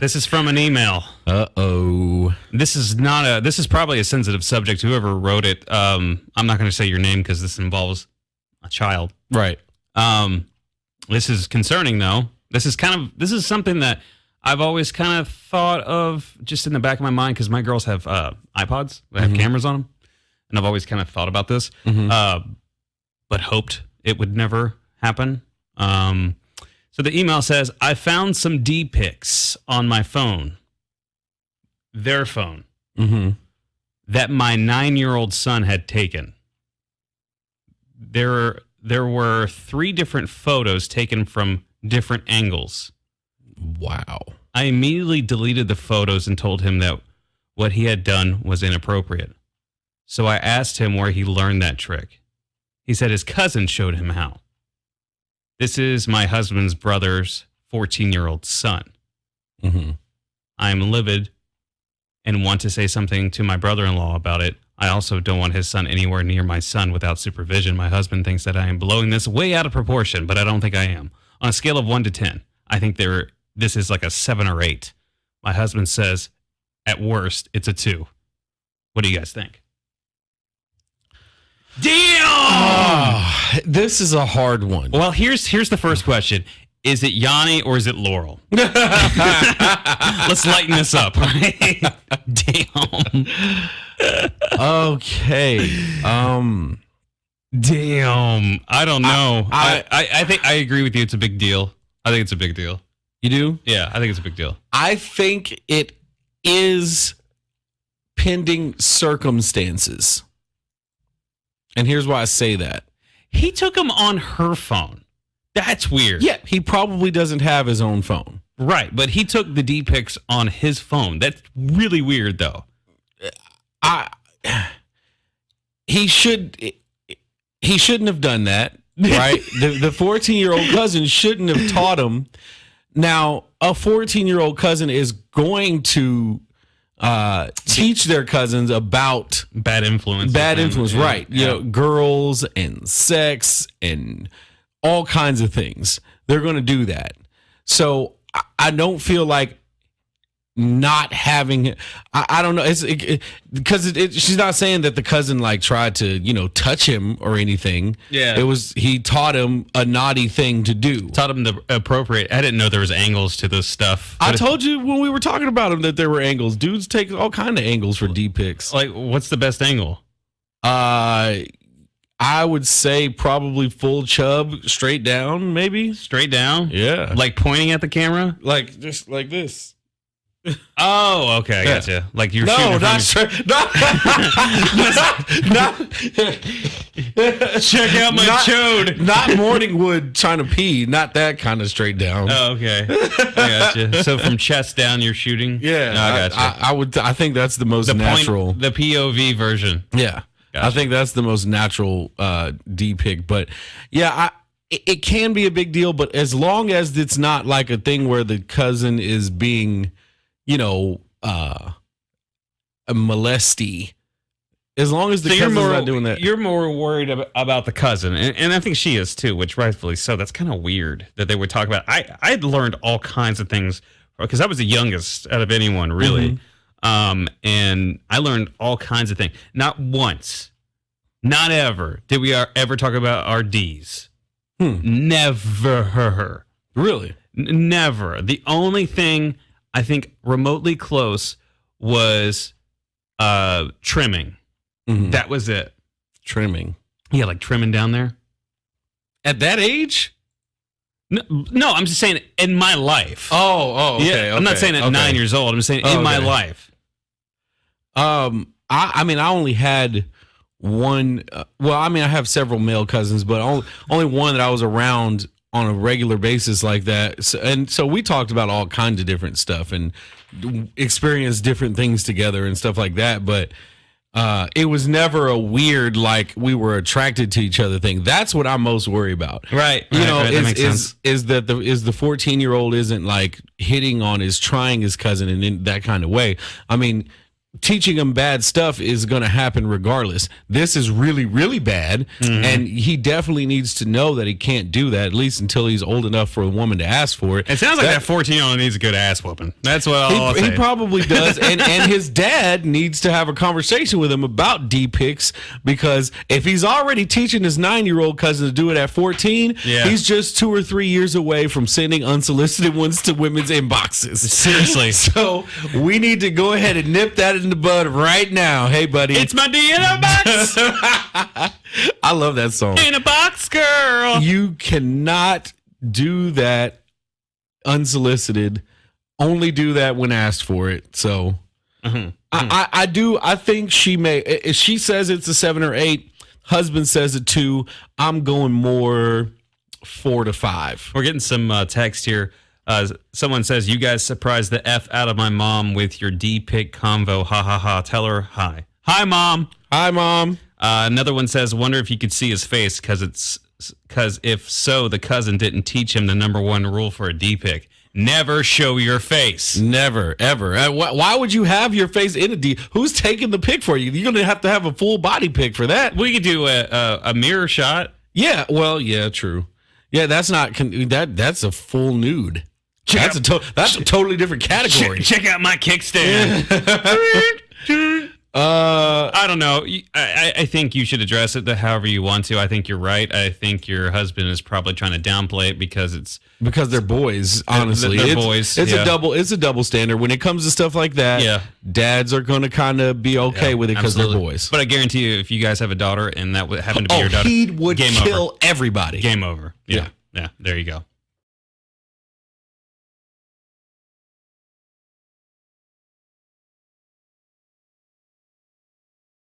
This is from an email. Uh-oh. This is probably a sensitive subject. Whoever wrote it, I'm not going to say your name because this involves a child. Right. This is concerning though. This is something that I've always kind of thought of just in the back of my mind because my girls have iPods that have cameras on them, and I've always kind of thought about this, but hoped it would never happen. So the email says, I found some D pics on my phone, their phone, that my 9-year-old son had taken. There were 3 different photos taken from different angles. Wow. I immediately deleted the photos and told him that what he had done was inappropriate. So I asked him where he learned that trick. He said his cousin showed him how. This is my husband's brother's 14-year-old son. I'm livid and want to say something to my brother-in-law about it. I also don't want his son anywhere near my son without supervision. My husband thinks that I am blowing this way out of proportion, but I don't think I am. On a scale of 1 to 10, I think this is like a 7 or 8. My husband says, at worst, it's a 2. What do you guys think? Damn! This is a hard one. Well, here's the first question. Is it Yanni or is it Laurel? Let's lighten this up. Right? Damn. Okay. Damn. I don't know. I think I agree with you. It's a big deal. I think it's a big deal. You do? Yeah, I think it's a big deal. I think it is pending circumstances. And here's why I say that. He took them on her phone. That's weird. Yeah, he probably doesn't have his own phone. Right, but he took the D pics on his phone. That's really weird, though. He shouldn't have done that, right? The 14-year-old cousin shouldn't have taught him. Now, a 14-year-old cousin is going to teach their cousins about bad influence. Yeah, right? Yeah. You know, girls and sex and all kinds of things. They're going to do that. So I don't feel like not having. I don't know. Because she's not saying that the cousin like tried to touch him or anything. Yeah, he taught him a naughty thing to do. Taught him the appropriate. I didn't know there was angles to this stuff. I told you when we were talking about him that there were angles. Dudes take all kind of angles for D pics. Like, what's the best angle? I would say probably full chub, straight down, maybe. Straight down? Yeah. Like pointing at the camera? Like just like this. Oh, okay, I gotcha. Like you're shooting. No, not straight. No. Check out my chode. Not Morningwood trying to pee. Not that kind of straight down. Oh, okay. I gotcha. So from chest down, you're shooting. Yeah, no, I gotcha. I think that's the most natural. The POV version. Yeah, gotcha. I think that's the most natural D pic. But yeah, it can be a big deal. But as long as it's not like a thing where the cousin is being a molesty. As long as the cousin's not doing that. You're more worried about the cousin. And I think she is too, which rightfully so. That's kind of weird that they would talk about. I had learned all kinds of things because I was the youngest out of anyone, really. And I learned all kinds of things. Not once, not ever did we ever talk about our D's. Never. Really? Never. The only thing I think remotely close was trimming. That was it. Trimming. Yeah, like trimming down there. At that age? No, I'm just saying in my life. Oh, okay. Yeah, I'm not saying at 9 years old. I'm saying in my life. I mean, I only had one. I have several male cousins, but only one that I was around on a regular basis like that. So we talked about all kinds of different stuff and experienced different things together and stuff like that. But it was never a weird, like we were attracted to each other thing. That's what I'm most worried about. Right. That makes sense. Is the 14-year-old isn't like trying his cousin in that kind of way. I mean, teaching him bad stuff is going to happen regardless. This is really, really bad, and he definitely needs to know that he can't do that, at least until he's old enough for a woman to ask for it. It sounds like that 14-year-old needs a good ass whooping. That's what I'll say. He probably does, and his dad needs to have a conversation with him about D-pics, because if he's already teaching his 9-year-old cousin to do it at 14, he's just 2 or 3 years away from sending unsolicited ones to women's inboxes. Seriously. So we need to go ahead and nip that in the bud right now. Hey, buddy. It's my D in a box. I love that song. In a box, girl. You cannot do that unsolicited. Only do that when asked for it. So I think she may. If she says it's a 7 or 8, husband says a 2, I'm going more 4 to 5. We're getting some text here. Someone says, you guys surprised the F out of my mom with your D-pic convo. Ha, ha, ha. Tell her hi. Hi, Mom. Hi, Mom. Another one says, wonder if you could see his face, because if so, the cousin didn't teach him the number 1 rule for a D-pic. Never show your face. Never, ever. Why would you have your face in a D? Who's taking the pic for you? You're going to have a full body pic for that. We could do a mirror shot. Yeah, well, yeah, true. Yeah, that's not, that's a full nude. That's a totally different category. Check out my kickstand. I don't know. I think you should address it however you want to. I think you're right. I think your husband is probably trying to downplay it because they're boys. Honestly, they're boys. It's a double standard when it comes to stuff like that. Yeah, dads are going to kind of be okay with it because they're boys. But I guarantee you, if you guys have a daughter and that would happen to be your daughter, he would kill everybody. Game over. Yeah. There you go.